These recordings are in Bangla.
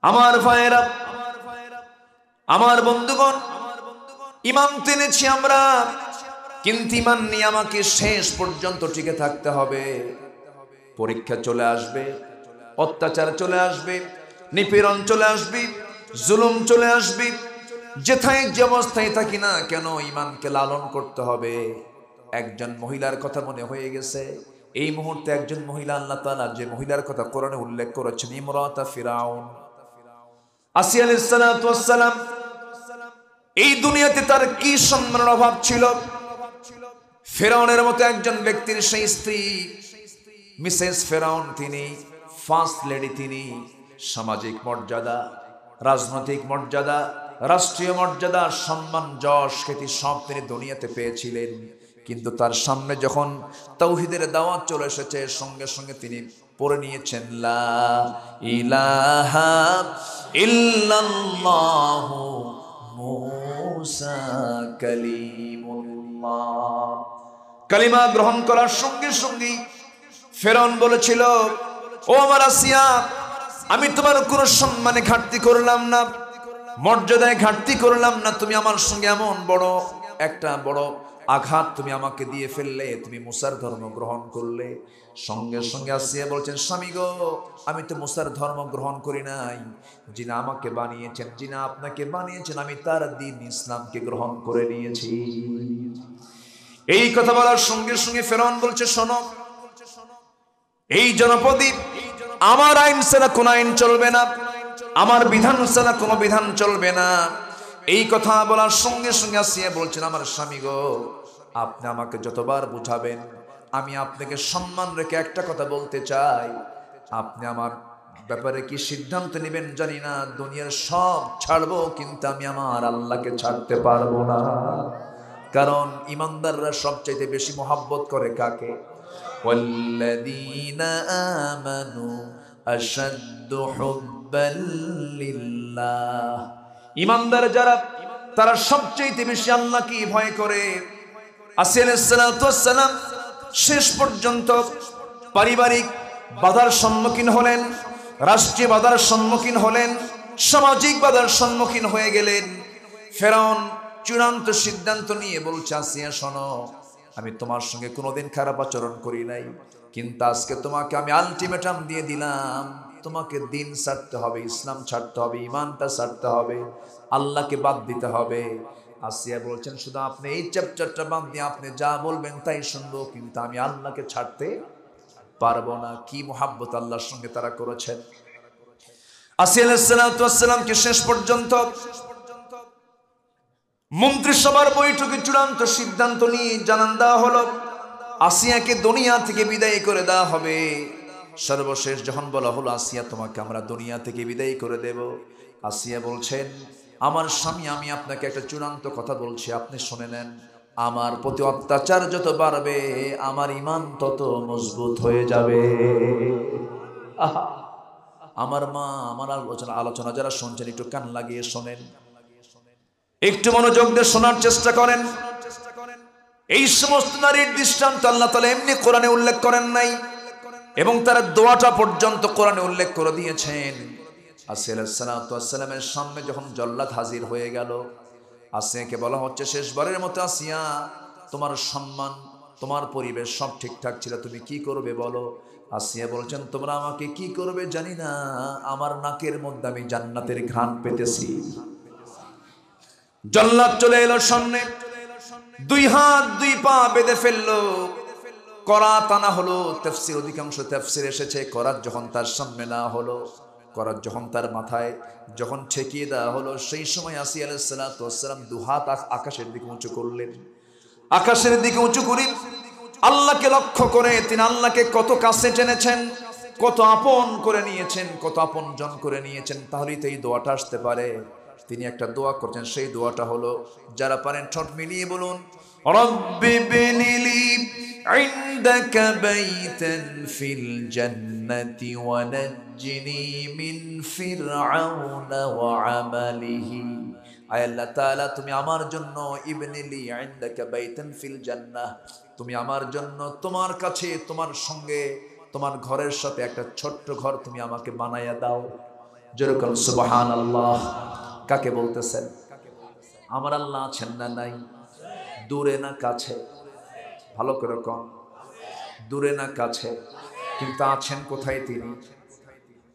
আমার ভাইয়েরা, আমার বন্ধুগণ, ঈমান এনেছি আমরা, কিন্তু ঈমান নিয়ে আমাকে শেষ পর্যন্ত টিকে থাকতে হবে। পরীক্ষা চলে আসবে, অত্যাচার চলে আসবে, নিপীড়ন চলে আসবে, জুলুম চলে আসবে। যেথায় যে অবস্থায় থাকি না কেন ঈমানকে লালন করতে হবে। একজন মহিলার কথা মনে হয়ে গেছে এই মুহূর্তে। একজন মহিলা, আল্লাহ তাআলা যে মহিলার কথা কোরআনে উল্লেখ করেছেন, ইমরাতা ফিরাউন, আসিয়া আলাইহিস সালাতু ওয়াস সালাম। এই দুনিয়াতে তার কি সম্মানের অভাব ছিল। ফেরাউনের মতো একজন ব্যক্তির সেই স্ত্রী মিসেস ফেরাউন, তিনি ফার্স্ট লেডি, তিনি সামাজিক মর্যাদা, রাজনৈতিক মর্যাদা, রাষ্ট্রীয় মর্যাদা, সম্মান, যশ, খ্যাতি সব তিনি দুনিয়াতে পেয়েছিলেন। কিন্তু তার সামনে যখন তাওহীদের দাওয়াত চলে এসেছে, সঙ্গে সঙ্গে তিনি পড়ে নিয়েছেন লা ইলাহা ইল্লাল্লাহু মুসা কালিমুল্লাহ। কালিমা গ্রহণ করার সঙ্গে সঙ্গে ফেরাউন বলেছিল, ও আমার আসিয়া, আমি তোমার কোনো সম্মানে ঘাটতি করলাম না, মর্যাদায় ঘাটতি করলাম না, তুমি আমার সঙ্গে এমন একটা বড় আঘাত তুমি আমাকে দিয়ে ফেললে, তুমি মুসার ধর্ম গ্রহণ করলে। সঙ্গে সঙ্গে আসিয়া বলছেন, স্বামী গো, আমি তো মুসার ধর্ম গ্রহণ করি নাই, যিনি আমাকে বানিয়েছেন, যিনি আপনাকে বানিয়েছেন, আমি তার দ্বীন ইসলামকে গ্রহণ করে নিয়েছি। এই কথা বলার সঙ্গে সঙ্গে ফেরাউন বলছে, শোনো, এই জনপদে আমার আইন ছাড়া কোন আইন চলবে না, আমার বিধান ছাড়া কোনো বিধান চলবে না। এই কথা বলার সঙ্গে সঙ্গে আসিয়া বলছেন, আমার স্বামী গো, আপনি আমাকে যতবার বুঝাবেন, আমি আপনাকে সম্মান রেখে একটা কথা বলতে চাই, আপনি আমার ব্যাপারে কি সিদ্ধান্ত নেবেন জানি না, দুনিয়ার সব ছাড়বো, কিন্তু আমি আমার আল্লাহকে ছাড়তে পারবো না। কারণ ইমানদাররা সবচাইতে বেশি মহব্বত করে কাকে? ওয়াল্লাযীনা আমানু আশাদ্দু হুব্বাল লিল্লাহ। ইমানদার যারা, তারা সবচাইতে বেশি আল্লাহকে ভয় করে। আসিয়া আলাইহিস সালাতু ওয়াস সালাম শেষ পর্যন্ত পারিবারিক বাধার সম্মুখীন হলেন, রাষ্ট্রীয় বাধার সম্মুখীন হলেন, সামাজিক বাধার সম্মুখীন হয়ে গেলেন। ফেরাউন চূড়ান্ত সিদ্ধান্ত নিয়ে বলছে, আসিয়া শোনো, আমি তোমার সঙ্গে কোনোদিন খারাপ আচরণ করি নাই, কিন্তু আজকে তোমাকে আমি আলটিমেটাম দিয়ে দিলাম, তোমাকে দিন ছাড়তে হবে, ইসলাম ছাড়তে হবে, ইমানটা ছাড়তে হবে, আল্লাহকে বাদ দিতে হবে। আসিয়া বলছেন, শুধু আপনি এই চ্যাপ্টারটা বাদ দিয়ে আপনি যা বলবেন তাই শুনবো, কিন্তু আমি আল্লাহকে ছাড়তে পারবো না। কি মুহাব্বত আল্লাহর সঙ্গে তারা করেছেন। আসিয়া আলাইহিস সালাতু ওয়াস সালামকে শেষ পর্যন্ত মন্ত্রিসভার বৈঠকে চূড়ান্ত সিদ্ধান্ত নিয়ে জানান দেওয়া হলো, আসিয়াকে দুনিয়া থেকে বিদায় করে দেওয়া হবে। সর্বশেষ যখন বলা হলো, আসিয়া, তোমাকে আমরা দুনিয়া থেকে বিদায় করে দেব, আসিয়া বলছেন, আমার স্বামী, আমি আপনাকে একটা চূড়ান্ত কথা বলছি, আপনি শুনে নেন। আমার প্রতি অত্যাচার যত বাড়বে, আমার ঈমান তত মজবুত হয়ে যাবে। আহা, আমার মা, আমার আলোচনা যারা শুনছেন, একটু কান লাগিয়ে শোনেন, একটু মনোযোগ দিয়ে শোনার চেষ্টা করেন। এই সমস্ত নারীর দৃষ্টান্ত আল্লাহ তাআলা এমনি কোরআনে উল্লেখ করেন নাই, এবং তার দোয়াটা পর্যন্ত কোরআনে উল্লেখ করে দিয়েছেন। আসিয়া আলাইহিস সালাতু ওয়াস সালামের সামনে যখন জল্লাদ হাজির হয়ে গেল, আসিয়াকে বলা হচ্ছে, শেষবারের মতো আসিয়া, তোমার সম্মান, তোমার পরিবেশ সব ঠিকঠাক ছিল, তুমি কি করবে বলো। আসিয়া বলছেন, তোমরা আমাকে কি করবে জানি না, আমার নাকের মধ্যে আমি জান্নাতের ঘ্রাণ পেতেছি। জল্লাদ চলে এলো সামনে, দুই হাত দুই পা বেঁধে ফেললো, করাত আনা হলো। তাফসীর, অধিকাংশ তাফসীর এসেছে, করাত যখন তার সামনে না হলো, করাত যখন তার মাথায় যখন ঠেকিয়ে দেওয়া হলো, সেই সময় আসিয়া আলাইহিস সালাতু ওয়াস সালাম দুহাত আকাশের দিকে উঁচু করলেন। আকাশের দিকে উঁচু করে আল্লাহকে লক্ষ্য করে, তিনি আল্লাহকে কত কাছে টেনেছেন, কত আপন করে নিয়েছেন, কত আপনজন করে নিয়েছেন, তাহলেই তো এই দোয়াটা আসতে পারে। তিনি একটা দোয়া করছেন, সেই দোয়াটা হলো, যারা পারেন ঠোঁট মিলিয়ে বলুন, রব্বি বিনিলি ইনদাকা বাইতান ফিল জান্নাতি ওয়া নাজ্জিনি মিন ফিরআউনা ওয়া আমালিহি। আয় আল্লাহ তাআলা, তুমি আমার জন্য ইবনিলি ইনদাকা বাইতান ফিল জান্নাহ, তুমি আমার জন্য তোমার কাছে, তোমার সঙ্গে, তোমার ঘরের সাথে একটা ছোট্ট ঘর তুমি আমাকে বানায়া দাও, যেরকম সুবহানাল্লাহ। কাকে বলতেছেন? আমার আল্লাহ আছেন না নাই? দূরে না কাছে? ভালো করে কম। দূরে না কাছে? কিন্তু আছেন কোথায় তিনি?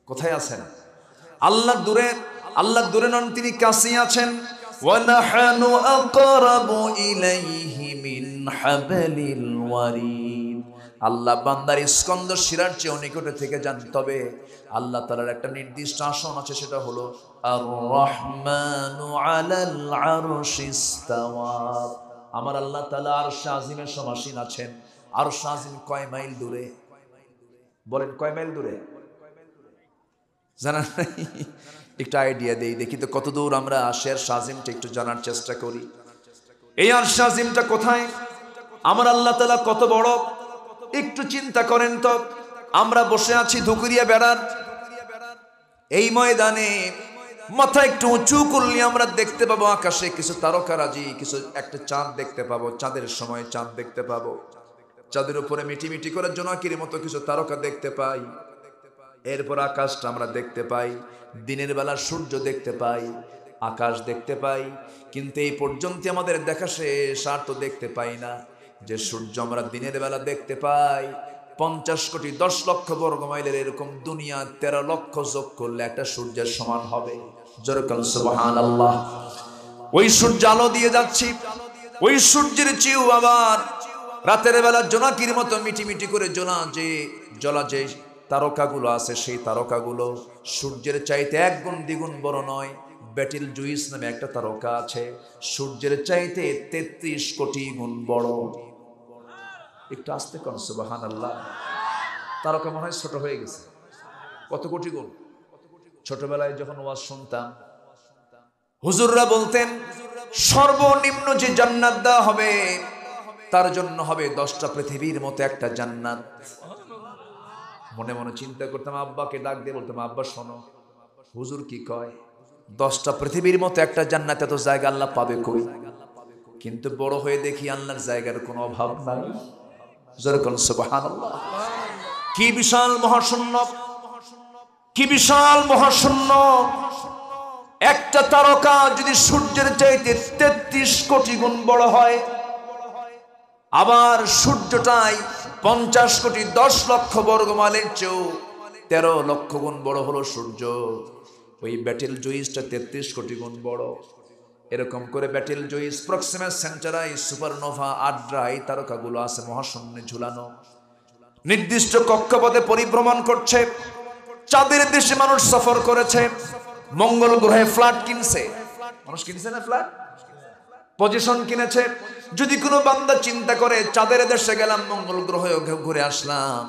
কোথায় আছেন? আল্লাহ দূরে, আল্লাহ দূরে নন, তিনি কাছেই আছেন। ওয়া নাহনু আকরাবু ইলাইহি মিন হাবলিল ওয়ারিদ। আল্লাহ বান্দার স্কন্দ শিরার চেয়ে নিকটে থেকে যান, তবে আল্লাহ তাআলার একটা নির্দিষ্ট আসন আছে, সেটা হলো আর রহমানু আলাল আরশিস তাওয়া। আমার আল্লাহ তাআলা আরশ আজিমের সমাসীন আছেন। আরশ আজিম কয় মাইল দূরে? বলেন কয় মাইল দূরে? জানা নাই? একটু আইডিয়া দেই, দেখি তো কত দূর আমরা আরশের আজিমটা একটু জানার চেষ্টা করি। এই আরশ আজিমটা কোথায়? আমার আল্লাহ তাআলা কত বড় একটু চিন্তা করেন তো। আমরা বসে আছি ধুকুরিয়া বেড়ার এই ময়দানে, মাথা একটু উঁচু করলে আমরা দেখতে পাবো আকাশে কিছু তারকারাজি, কিছু একটা চাঁদ দেখতে পাবো। চাঁদের সময় চাঁদ দেখতে পাবো। চাঁদের উপরে মিটি মিটি করে জোনাকির মতো কিছু তারকা দেখতে পাই। এরপর আকাশটা আমরা দেখতে পাই, দিনের বেলা সূর্য দেখতে পাই, আকাশ দেখতে পাই। কিন্তু এই পর্যন্ত আমাদের দেখা শেষ, আর তো দেখতে পাই না। যে সূর্য আমরা দিনের বেলা দেখতে পাই 50 কোটি 10 লক্ষ বর্গ মাইলের, এরকম দুনিয়া 13 লক্ষ যোগ করলে একটা সূর্যের সমান হবে। যেরকম সুবহানাল্লাহ। ওই সূর্য আলো দিয়ে যাচ্ছি, ওই সূর্যের চেয়েও আবার রাতের বেলা জোনাকির মতো মিটি মিটি করে জ্বলা যে তারকাগুলো আছে, সেই তারকাগুলো সূর্যের চাইতে 1 গুণ 2 গুণ বড় নয়। ব্যাটেল জুইস নামে একটা তারকা আছে, সূর্যের চাইতে 33 কোটি গুণ বড়। একটু আস্তে কর সুবহানাল্লাহ। তারকা মনে হয় ছোট হয়ে গেছে। কত কোটি গুণ? ছোটবেলায় যখন ওয়াজ শুনতাম, হুজুররা বলতেন সর্বনিম্ন যে জান্নাত দেওয়া হবে তার জন্য হবে 10টা পৃথিবীর মতো একটা জান্নাত। মনে মনে চিন্তা করতাম, আব্বাকে ডাক দিয়ে বলতাম, আব্বা শোনো, হুজুর কি কয়? 10টা পৃথিবীর মতো একটা জান্নাত, এত জায়গা আল্লাহ পাবে কই? কিন্তু বড় হয়ে দেখি আল্লাহর জায়গার কোনো অভাব নাই। যেরকম সুবহানাল্লাহ। কি বিশাল মহাশূন্য, কি বিশাল মহাশূন্য। একটা তারকা যদি সূর্যের চাইতে 33 কোটি গুণ বড় হয়, আবার সূর্যটাই 50 কোটি 10 লক্ষ বর্গ মাইলের চেয়েও 13 লক্ষ গুণ বড় হলো সূর্য। ওই ব্যাটেল জুইসটা 33 কোটি গুণ বড়। এরকম করে battle juice, Proxima Centauri, supernova, আড্রা, এই তারকাগুলো আছে মহাশূন্যে ঝুলানো। নির্দিষ্ট কক্ষপথে পরিভ্রমণ করছে। চাঁদের দেশে মানুষ সফর করেছে, মঙ্গল গ্রহে ফ্ল্যাট কিনছে। মানুষ কিনছে না ফ্ল্যাট? পজিশন কিনেছে। যদি কোনো বান্দা চিন্তা করে চাঁদের দেশে গেলাম, মঙ্গল গ্রহে ঘুরে আসলাম,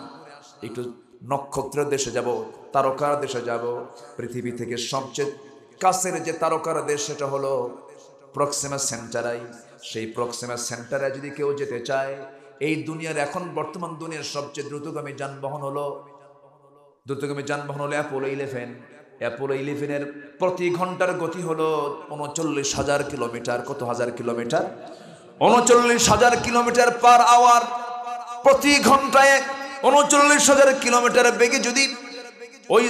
একটু নক্ষত্রের দেশে যাব, তারকার দেশে যাব, পৃথিবী থেকে সবচেয়ে কাছের যে তারকার দেশ সেটা হলো প্রক্সিমা সেন্টারাই। সেই প্রক্সিমা সেন্টারে যদি কেউ যেতে চায়, এই দুনিয়ার এখন বর্তমান দুনিয়ার সবচেয়ে দ্রুতগামী যানবাহন হলো অ্যাপোলো 11। অ্যাপোলো 11-এর প্রতি ঘন্টার গতি হলো 39,000 কিলোমিটার। কত হাজার কিলোমিটার? 39,000 kilometre per hour. প্রতি ঘন্টায় 39,000 কিলোমিটার বেগে যদি ওই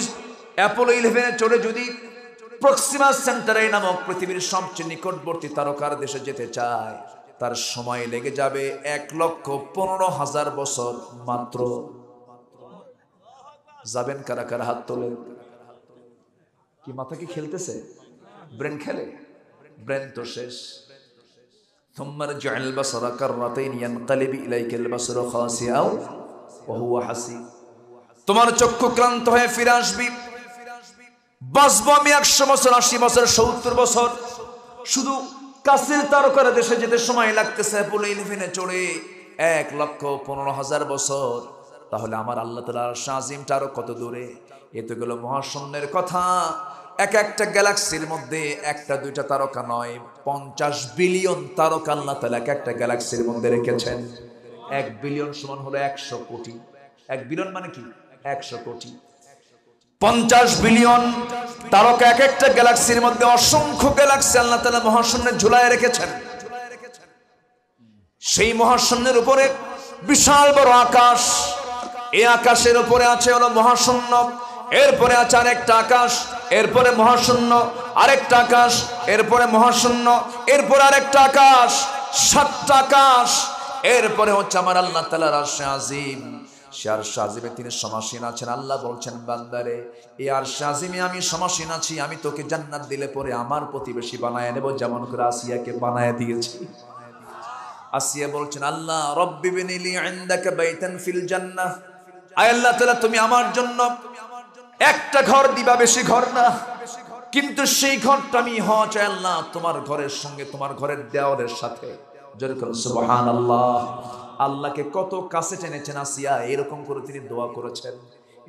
অ্যাপোলো 11-এ চড়ে যদি প্রক্সিমা সেন্টারাই নামক পৃথিবীর সবচেয়ে নিকটবর্তী তারকার দেশে যেতে চায়, তার সময় লেগে যাবে 1,15,000 বছর মাত্র। যাবেন কারা কারা? হাত তোলেন। কি মাথা কি খেলতেছে? ব্রেন খেলে? ব্রেন তো শেষ। থুম্মা রাজি'আল বাসারা কাররাতাইন ইয়ানকালিবু ইলাইকাল বাসারু খাসিআও ওয়া হুয়া হাসিব। তোমার চক্ষু ক্লান্ত হয়ে ফিরে আসবি। বাঁচবো আমি 100 বছর, 80 বছর, 70 বছর। শুধু কাছের তারকার দেশে যেতে সময় লাগতেছে অ্যাপোলো 11-এ চড়ে 1,15,000 বছর। তাহলে আমার আল্লাহ তাআলার শাজিমটা আরো কত দূরে? এ তো গেল মহাশূন্যের কথা। একটা গ্যালাক্সির মধ্যে একটা দুইটা তারকা নয়, 50 বিলিয়ন তারকা আল্লাহ তাআলা একটা গ্যালাক্সির মধ্যে রেখেছেন। 1 বিলিয়ন সমান হলো 100 কোটি। 1 বিলিয়ন মানে কি? 100 কোটি। 50 বিলিয়ন তারকা একটা গ্যালাক্সির মধ্যে। অসংখ্য গ্যালাক্সি আল্লাহ তাআলা মহাশূন্যে ঝুলায় রেখেছেন। সেই মহাশূন্যের উপরে বিশাল বড় আকাশ। এই আকাশের উপরে আছে হলো মহাশূন্য। এরপরে আছে আরেকটা আকাশ, এরপরে মহাশূন্য, আরেকটা আকাশ, এরপরে মহাশূন্য, এরপরে আরেকটা আকাশ, 7টা আকাশ। এরপরে হচ্ছে আমার আল্লাহ তাআলার আরশে আজিম। সে আরশে আজিমে তিনি সমাসীন আছেন। আল্লাহ বলছেন, বান্দারে এই আরশে আজিমে আমি সমাসীন আছি, আমি তোকে জান্নাত দিলে পরে আমার প্রতিবেশী বানায় নেব, যেমন করে আসিয়াকে বানায় দিয়েছি। আসিয়া বলছেন, আল্লাহ রব্বি বিনিলি ইনদাকা বাইতান ফিল জান্নাহ, আয় আল্লাহ তাআলা তুমি আমার জন্য একটা ঘর দিবা, বেশি ঘর না, কিন্তু সেই ঘরটা আমি হওয়া চাই আল্লাহ তোমার ঘরের সঙ্গে, তোমার ঘরের দেওয়ালের সাথে। জোরে করুন সুবহানাল্লাহ। আল্লাহকে কত কাছে টেনেছেন আসিয়া, এরকম করে তিনি দোয়া করেছেন।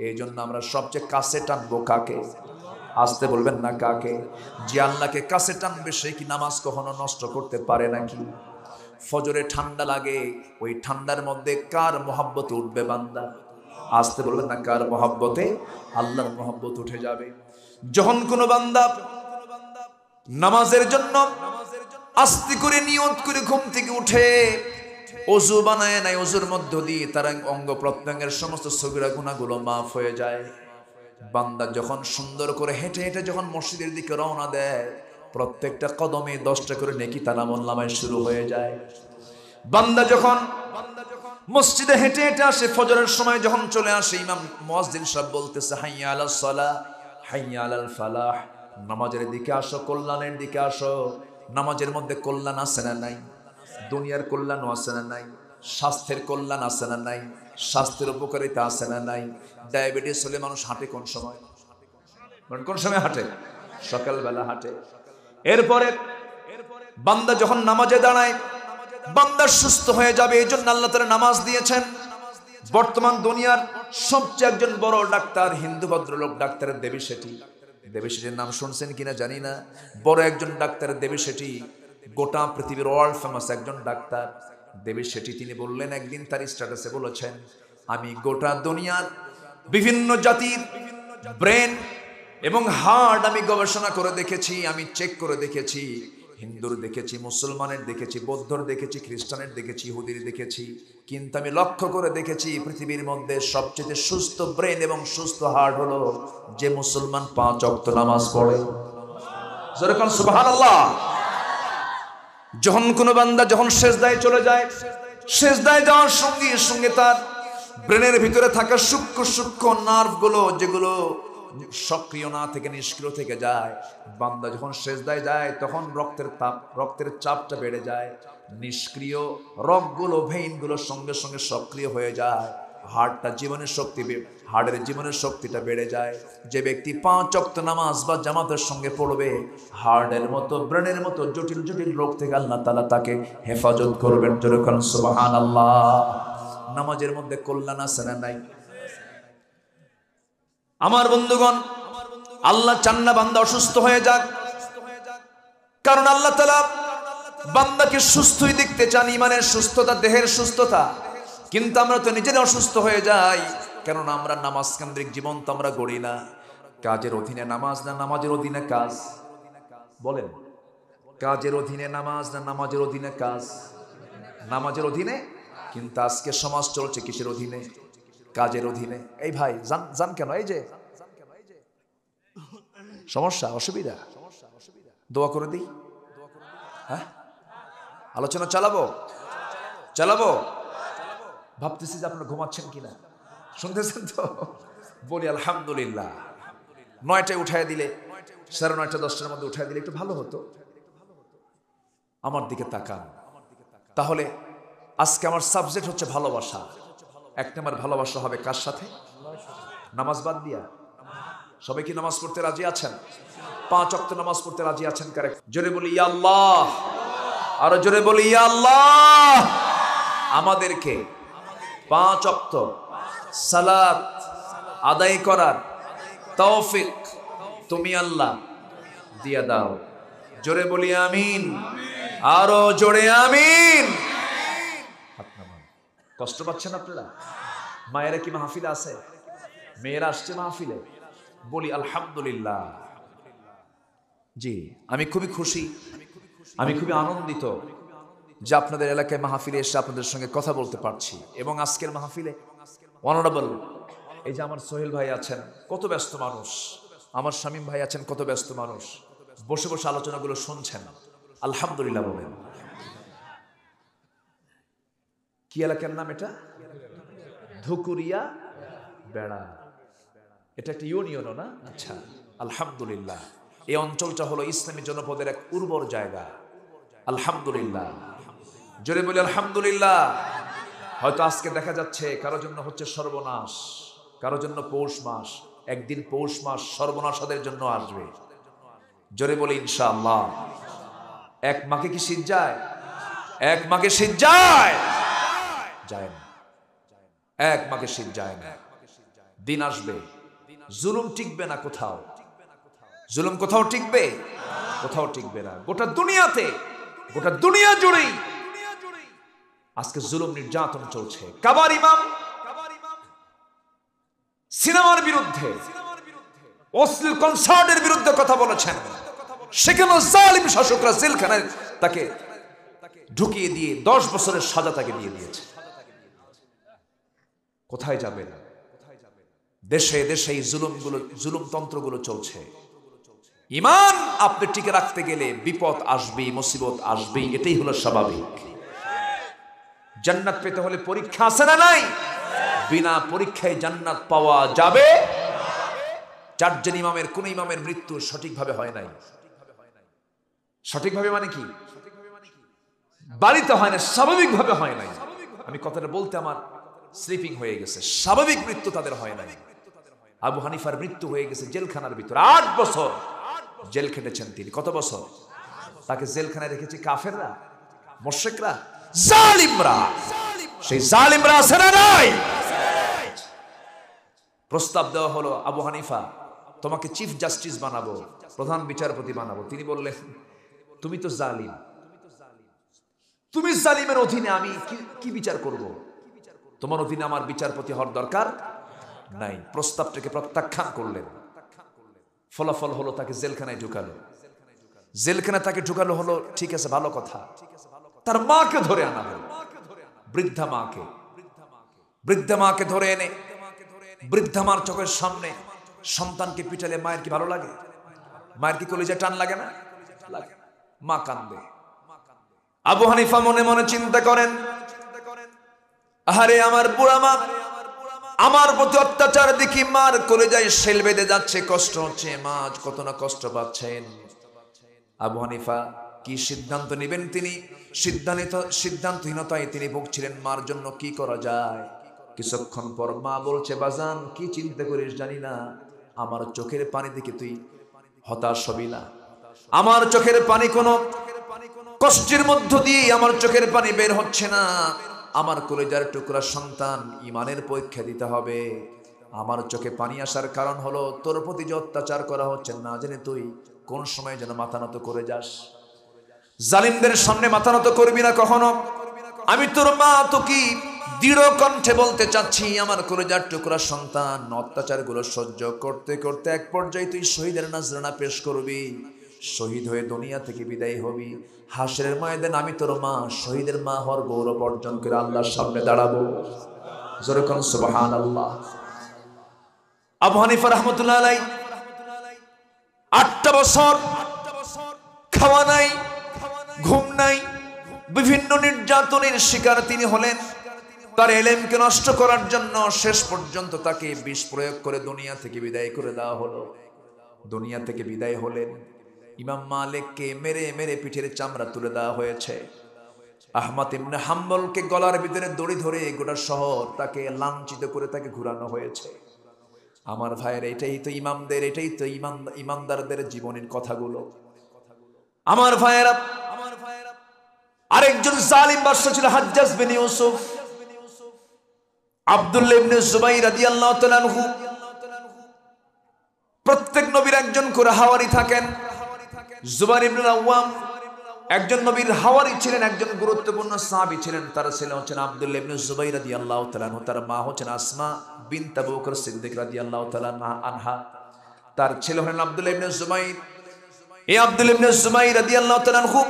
এই জন্য আমরা সবচেয়ে কাছে টানবো কাকে? আসতে বলবেন না কাকে? যে আল্লাহকে কাছে টানবে সে কি নামাজ কখনো নষ্ট করতে পারে নাকি? ফজরে ঠান্ডা লাগে, ওই ঠান্ডার মধ্যে কার মহব্বতে উঠবে বান্দা? আসতে বলবেন না কার মহব্বতে? আল্লাহর মহব্বত উঠে যাবে। যখন কোনো বান্দা নামাজের জন্য আস্তে করে নিয়ত করে ঘুম থেকে উঠে, ওযু বানায় নাই, ওযুর মধ্য দিয়ে তার অঙ্গ প্রত্যঙ্গের সমস্ত সগীরা গুনাহগুলো মাফ হয়ে যায়। বান্দা যখন সুন্দর করে হেঁটে হেঁটে যখন মসজিদের দিকে রওনা দেয়, প্রত্যেকটা কদমে 10টা করে নেকি তার আমলনামায় শুরু হয়ে যায়। বান্দা যখন মসজিদে হেঁটে হেঁটে আসে, ফজরের সময় যখন চলে আসে, ইমাম মুয়াজ্জিন সাহেব বলতেছে, হাইয়া আলাস সালাহ, হাইয়া আলাল ফালাহ, নামাজের দিকে আসো, কল্যাণের দিকে আসো। নামাজের মধ্যে কল্যাণ আছে না নাই? দুনিয়ার কল্যাণও আছে না নাই? স্বাস্থ্যের কল্যাণ আছে না নাই? স্বাস্থ্যের উপকারিতা আছে না নাই? ডায়াবেটিস হলে মানুষ হাঁটে কোন সময়? কোন সময় হাঁটে? সকালবেলা হাঁটে। এরপরে বান্দা যখন নামাজে দাঁড়ায়, বান্দা সুস্থ হয়ে যাবে। এই জন্য আল্লাহ তাআলা নামাজ দিয়েছেন। বর্তমান দুনিয়ার সবচেয়ে একজন বড় ডাক্তার, হিন্দু ভদ্রলোক, ডাক্তার দেবী শেঠি। দেবী শেঠির নাম শুনছেন কিনা জানি না। বড় একজন ডাক্তার দেবী শেঠি, গোটা পৃথিবীর ওয়ার্ল্ড ফেমাস একজন ডাক্তার দেবী শেঠি। তিনি বললেন, একদিন তার স্ট্যাটাসে বলেছেন, আমি গোটা দুনিয়ার বিভিন্ন জাতির ব্রেন এবং হার্ট আমি গবেষণা করে দেখেছি, আমি চেক করে দেখেছি। হিন্দুর দেখেছি, মুসলমানের দেখেছি, বৌদ্ধর দেখেছি, খ্রিস্টানের দেখেছি, ইহুদির দেখেছি, কিন্তু আমি লক্ষ্য করে দেখেছি পৃথিবীর মধ্যে সবচেয়ে সুস্থ ব্রেন এবং সুস্থ হার্ট হলো যে মুসলমান 5 ওয়াক্ত নামাজ পড়ে। জোরে কোন সুবহানাল্লাহ। যখন কোনো বান্দা যখন সেজদায় চলে যায়, সেজদায় যাওয়ার সঙ্গে সঙ্গে তার ব্রেনের ভিতরে থাকা সূক্ষ্ম সূক্ষ্ম নার্ভগুলো, যেগুলো সক্রিয় না থেকে নিষ্ক্রিয় থেকে যায়, বান্দা যখন সেজদায় যায় তখন রক্তের চাপটা বেড়ে যায়। নিষ্ক্রিয় রগগুলো, ভেইনগুলো সঙ্গে সঙ্গে সক্রিয় হয়ে যায়। হার্টের জীবনের শক্তিটা বেড়ে যায়। যে ব্যক্তি 5 ওয়াক্ত নামাজ বা জামাতের সঙ্গে পড়বে, হার্টের মতো, ব্রেনের মতো জটিল জটিল রোগ থেকে আল্লাহ তাআলা তাকে হেফাজত করবেন। যেরকম সুবহানাল্লাহ। নামাজের মধ্যে কল্যাণ আছে না নাই? আমার বন্ধুগণ, আল্লাহ চান না বান্দা অসুস্থ হয়ে যাক, কারণ আল্লাহ তাআলা বান্দাকে সুস্থই দেখতে চান, ইমানের সুস্থতা, দেহের সুস্থতা। কিন্তু আমরা তো নিজেরা অসুস্থ হয়ে যাই, কেননা আমরা নামাজ কেন্দ্রিক জীবন তো আমরা গড়ি না। কাজের অধীনে নামাজ না নামাজের অধীনে কাজ? বলেন, কাজের অধীনে নামাজ না নামাজের অধীনে কাজ? নামাজের অধীনে। কিন্তু আজকে সমাজ চলছে কিসের অধীনে? কাজের অধীনে। এই ভাই জান কেন? এই যে সমস্যা, অসুবিধা, দোয়া করে দিই। হ্যাঁ, আলোচনা চালাবো। ভাবতেছি যে আপনারা ঘুমাচ্ছেন কিনা, শুনতেছেন তো? বলি আলহামদুলিল্লাহ। 9টায় উঠায় দিলে, 9:30 10টার মধ্যে উঠায় দিলে একটু ভালো হতো। আমার দিকে তাকান। তাহলে আজকে আমার সাবজেক্ট হচ্ছে ভালোবাসা। 1 নম্বর ভালোবাসা হবে কার সাথে? নামাজ বাদ দিয়া। সবাই কি নামাজ পড়তে রাজি আছেন? 5 ওয়াক্ত নামাজ পড়তে রাজি আছেন কারে? জোরে বলি ইয়া আল্লাহ। আরো জোরে বলি ইয়া আল্লাহ। আমাদেরকে 5 ওয়াক্ত সালাত আদায় করার তৌফিক তুমি আল্লাহ দিয়া দাও। জোরে বলি আমিন। আরো জোরে আমিন। কষ্ট পাচ্ছেন আপনারা? মায়েরা কি মাহফিলে আছে? মেয়েরা আসছে মাহফিলে? বলি আলহামদুলিল্লাহ। জি, আমি খুবই খুশি, আমি খুবই আনন্দিত যে আপনাদের এলাকায় মাহফিলে এসে আপনাদের সঙ্গে কথা বলতে পারছি। এবং আজকের মাহফিলে অনারেবল এই যে আমার সোহেল ভাই আছেন, কত ব্যস্ত মানুষ, আমার শামীম ভাই আছেন, কত ব্যস্ত মানুষ, বসে বসে আলোচনাগুলো শুনছেন, আলহামদুলিল্লাহ বলেন। কি এলাকার নাম এটা? ধুকুরিয়া বেড়া। এটা একটা ইউনিয়নও না? আচ্ছা, আলহামদুলিল্লাহ। এই অঞ্চলটা হলো ইসলামী জনপদের এক উর্বর জায়গা, আলহামদুলিল্লাহ। জোরে বলি আলহামদুলিল্লাহ। হয়তো আজকে দেখা যাচ্ছে কারো জন্য হচ্ছে সর্বনাশ, কারো জন্য পৌষ মাস, একদিন পৌষ মাস সর্বনাশদের জন্য আসবে। জোরে বলি ইনশাআল্লাহ। এক মাকে কি শীত যায়? এক মাকে শীত যায়? যায় না, এক মাকে শীত যায় না। দিন আসবে, জুলুম টিকবে না কোথাও, জুলুম কোথাও টিকবে? কোথাও টিকবে না। গোটা দুনিয়াতে, গোটা দুনিয়া জুড়েই আজকে জুলুম নির্যাতন চলছে। কাবার ইমাম সিনেমার বিরুদ্ধে, অশ্লীল কনসার্টের বিরুদ্ধে কথা বলেছেন, সেখানে জালিম শাসকরা জেলখানায় তাকে ঢুকিয়ে দিয়ে 10 বছরের সাজা তাকে দিয়ে দিয়েছে। কোথায় যাবেন? দেশে দেশে এই জুলুমতন্ত্রগুলো চলছে। ঈমান আপনি টিকে রাখতে গেলে বিপদ আসবেই, মুসিবত আসবেই, এটাই হলো স্বাভাবিক। জান্নাত পেতে হলে পরীক্ষা আছে না নাই? বিনা পরীক্ষায় জান্নাত পাওয়া যাবে? 4 জন ইমামের কোন ইমামের মৃত্যু সঠিকভাবে হয় নাই। সঠিকভাবে মানে কি? বাড়িতে হয় না, স্বাভাবিকভাবে হয় নাই। আমি কথাটা বলতে আমার স্লিপিং হয়ে গেছে। স্বাভাবিক মৃত্যু তাদের হয় নাই। আবু হানিফার মৃত্যু হয়ে গেছে জেলখানার ভিতরে। 8 বছর জেল খেটেছেন তিনি। কত বছর? তাকে জেলখানায় রেখেছে কাফেররা, মুশরিকরা, জালিমরা। সেই জালিমরা আছে না নাই? প্রস্তাব দেওয়া হলো, আবু হানিফা তোমাকে চিফ জাস্টিস বানাবো, প্রধান বিচারপতি বানাবো। তিনি বললেন, তুমি তো জালিম, তুমি জালিমের অধীনে আমি কি বিচার করব? তোমার অধীনে আমার বিচারপতি হওয়ার দরকার নাই। প্রস্তাবটাকে প্রত্যাখ্যান করলেন। ফলাফল হলো তাকে জেলখানায় ঢুকালো। জেলখানায় তাকে ঢুকালো হলো, ঠিক আছে, ভালো কথা। তার মাকে ধরে আনা হলো, বৃদ্ধা মাকে। বৃদ্ধা মাকে ধরে এনে বৃদ্ধা মার চোখের সামনে সন্তানকে পিটালে মায়ের কি ভালো লাগে? মায়ের কি কলিজায় টান লাগে না? লাগে। মা কান্দে। আবু হানিফা মনে মনে চিন্তা করেন, আরে আমার বুড়া মা, আমার প্রতি অত্যাচার দেখি মার কলিজায় শেল বেঁধে যাচ্ছে, কষ্ট হচ্ছে, মা কত না কষ্ট পাচ্ছেন। আবু হানিফা কি সিদ্ধান্ত নেবেন? তিনি সিদ্ধান্তহীনতায় তিনি ভুগছিলেন। মার জন্য কি করা যায়? কিছুক্ষণ পর মা বলছে, বাজান কি চিন্তা করিস জানি না, আমার চোখের পানি দেখে তুই হতাশ হবি না। আমার চোখের পানি কোনো কষ্টের মধ্য দিয়ে আমার চোখের পানি বের হচ্ছে না। আমার কলিজার টুকরা সন্তান, ইমানের পরীক্ষা দিতে হবে। আমার চোখে পানি আসার কারণ হলো তোর প্রতি যে অত্যাচার করা হচ্ছে, না জেনে তুই কোন সময় যেন মাথা নত করে যাস। জালিমদের সামনে মাথা নত করবি না কখনো। আমি তোর মা, তো কি দৃঢ় কণ্ঠে বলতে চাচ্ছি, আমার কলিজার টুকরা সন্তান, অত্যাচারগুলো সহ্য করতে করতে এক পর্যায়ে তুই শহীদের নাজরানা পেশ করবি, শহীদ হয়ে দুনিয়া থেকে বিদায় হবি। হাসরের ময়দানে আমি তোর মা, শহীদের মা হওয়ার গৌরব অর্জন করে আল্লাহর সামনে দাঁড়াবো। জোরে কোন সুবহানাল্লাহ। আবু হানিফা রাহমাতুল্লাহ আলাইহি 8টা বছর খাওয়া নাই, ঘুম নাই, বিভিন্ন নির্যাতনের শিকার তিনি হলেন। তার ইলমকে নষ্ট করার জন্য শেষ পর্যন্ত তাকে বিষ প্রয়োগ করে দুনিয়া থেকে বিদায় করে দেওয়া হলো। দুনিয়া থেকে বিদায় হলেন। ইমাম মালিককে মেরে মেরে পিঠের চামড়া তুলে দেওয়া হয়েছে। আহমদ ইবনে হাম্বলকে গলার ভিতরে দড়ি ধরে গোটা শহর তাকে লাঞ্ছিত করে তাকে ঘুরানো হয়েছে। আমার ভাইয়ের, এটাই তো ইমামদের, এটাই তো ইমানদারদের জীবনের কথাগুলো। আমার ভাইয়েরা, আরেকজন জালিম বাদশা ছিল হাজ্জাজ বিন ইউসুফ। আব্দুল্লাহ ইবনে জুবাইর রাদিয়াল্লাহু তাআলা আনহু, প্রত্যেক নবীর একজন করে হাওয়ারি থাকেন। জুবাইর ইবনে আওয়াম একজন নবীর হাওয়ারি ছিলেন, একজন গুরুত্বপূর্ণ সাহাবী ছিলেন। তার ছেলে হচ্ছেন আব্দুল্লাহ ইবনে জুবাইর রাদিয়াল্লাহু তাআলা আনহু, তার মা হচ্ছেন আসমা বিনত আবু বকর সিদ্দিক রাদিয়াল্লাহু তাআলা আনহা। তার ছেলে হলেন আব্দুল্লাহ ইবনে জুবাইর। এই আব্দুল্লাহ ইবনে জুবাইর রাদিয়াল্লাহু তাআলা আনহু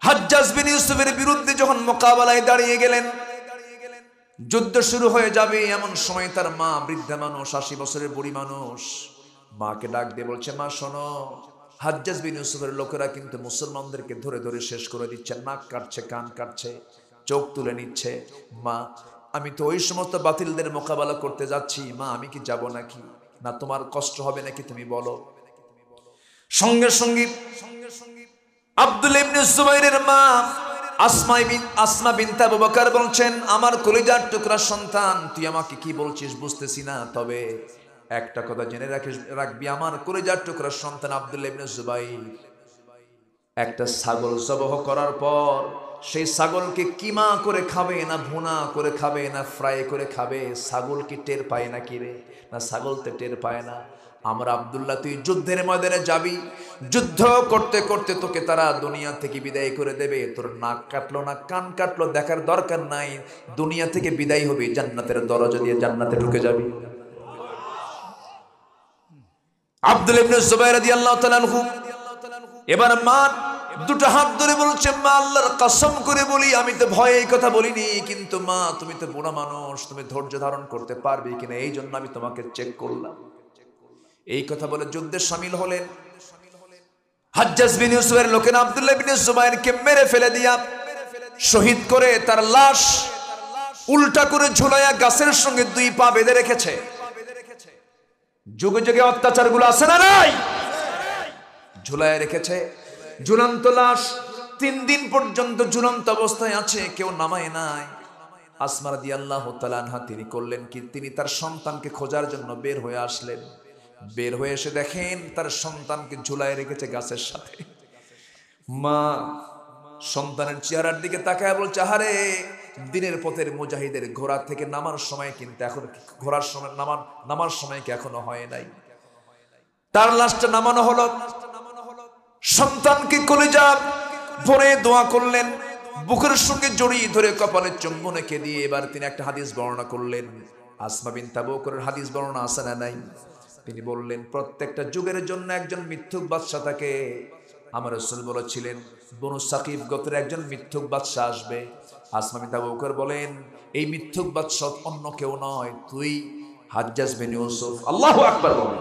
হাজ্জাজ বিন ইউসুফের বিরুদ্ধে যখন মোকাবেলায় দাঁড়িয়ে গেলেন, যুদ্ধ শুরু হয়ে যাবে এমন সময় তার মা, বৃদ্ধা মানুষ, 80 বছরের বুড়ি মানুষ, মাকে ডাক দিয়ে বলছে, মা শোনো, হাজ্জাজ বিন ইউসুফের লোকেরা কিন্তু মুসলমানদেরকে ধরে ধরে শেষ করে দিচ্ছে, নাক কাটছে, কান কাটছে, চোখ তুলে নিচ্ছে। মা, আমি তো ওই সমস্ত বাতিলদের মোকাবেলা করতে যাচ্ছি, মা আমি কি যাব নাকি? না তোমার কষ্ট হবে নাকি তুমি বলো। সঙ্গে সঙ্গে আব্দুল্লাহ ইবনে জুবাইরের মা আসমা বিনতে আবু বকর বলছেন, আমার কলিজার টুকরা সন্তান, তুই আমাকে কি বলছিস বুঝতেছি না, তবে একটা কথা জেনে রাখবি, আমার কলিজার টুকরা সন্তান আব্দুল্লাহ ইবনে জুবাইর একটা ছাগল জবাহ করার পর সেই ছাগলকে কিমা করে খাবে, না ভুনা করে খাবে, না ফ্রাই করে খাবে, ছাগল কি টের পায় না কি রে? না ছাগল তো টের পায় না। আমরা আব্দুল্লাহ, তুই যুদ্ধের ময়দানে যাবি, যুদ্ধ করতে করতে তোকে তারা দুনিয়া থেকে বিদায় করে দেবে, তোর নাক কাটলো না কান কাটলো দেখার দরকার নাই, দুনিয়া থেকে বিদায় হবি, জান্নাতের দরজা দিয়ে জান্নাতে ঢুকে যাবি। আব্দুল্লাহ ইবনে জুবাইর রাদিয়াল্লাহু তাআলা আনহু এবার মা দুটো হাত ধরে বলছে, মা আল্লাহর কসম করে বলি, আমি তো ভয়ে এই কথা বলিনি, কিন্তু মা তুমি তো বুড়া মানুষ, তুমি ধৈর্য ধারণ করতে পারবে কিনা, এই জন্য আমি তোমাকে চেক করলাম। এই কথা বলে যুদ্ধে শামিল হলেন। হাজ্জাজ বিন ইউসুফের লোকেরা আব্দুল্লাহ ইবনে জুবাইরকে মেরে ফেলে দিয়া, শহীদ করে তার লাশ উল্টা করে ঝুলাইয়া গাছের সঙ্গে 2 পা বেঁধে রেখেছে। যুগে যুগে অত্যাচারগুলো আছে না নাই? ঝুলাইয়া রেখেছে, ঝুলন্ত লাশ 3 দিন পর্যন্ত ঝুলন্ত অবস্থায় আছে, কেউ নামায় নাই। আসমা রাদিয়াল্লাহু তাআলা আনহা তিনি করলেন কি, তিনি তার সন্তানকে খোঁজার জন্য বের হয়ে আসলেন। বের হয়ে এসে দেখেন তার সন্তানকে ঝুলায় রেখেছে গাছের সাথে। মা সন্তানের চেহারার দিকে তাকায় বলছে, আহারে দিনের পথের মুজাহিদের ঘোড়া থেকে নামার সময় কিন্তু এখন, ঘোড়ার সময় নামার সময় কি এখনো হয় নাই। তার লাশটা নামানো হলো, সন্তানকে কলিজা ভরে দোয়া করলেন, বুকের সঙ্গে জড়িয়ে ধরে কপালে চুম্বন এঁকে দিয়ে এবার তিনি একটা হাদিস বর্ণনা করলেন। আসমা বিনতে আবু বকরের হাদিস বর্ণনা আছে না নাই? তিনি বললেন, প্রত্যেকটা যুগের জন্য একজন মিথ্যুক বাদশা থাকে। আমার রাসূল বলেছিলেন, বনু সাকিব গোত্রের একজন মিথ্যুক বাদশা আসবে। আসমা বিনতে আবু বকর বলেন, এই মিথ্যুক বাদশা অন্য কেউ নয়, তুই হাজ্জাজ বিন ইউসুফ। আল্লাহু আকবার বলেন।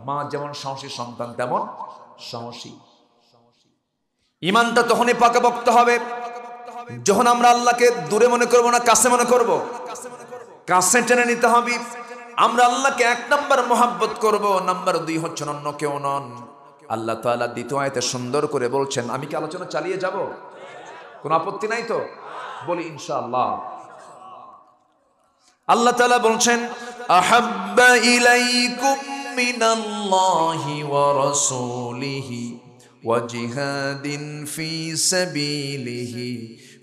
মা যেমন সাহসী, সন্তান তেমন সাহসী। ঈমানটা তখনই পাকাপোক্ত হবে যখন আমরা আল্লাহকে দূরে মনে করব না, কাছে মনে করব। কাছে টেনে নিতে হবে। আমরা আল্লাহকে 1 নম্বর মহব্বত করব, নাম্বার 2 হচ্ছে অন্য কেউ নন। আল্লাহ তাআলা দ্বিতীয় আয়াতে সুন্দর করে বলছেন, আমি কি আলোচনা চালিয়ে যাব? কোনো আপত্তি নাই তো? বলি ইনশাআল্লাহ। আল্লাহ তাআলা বলছেন, আহাব্বা ইলাইকুম মিনাল্লাহি ওয়া রাসূলিহি ওয়া জিহাদিন ফি সাবিলিহি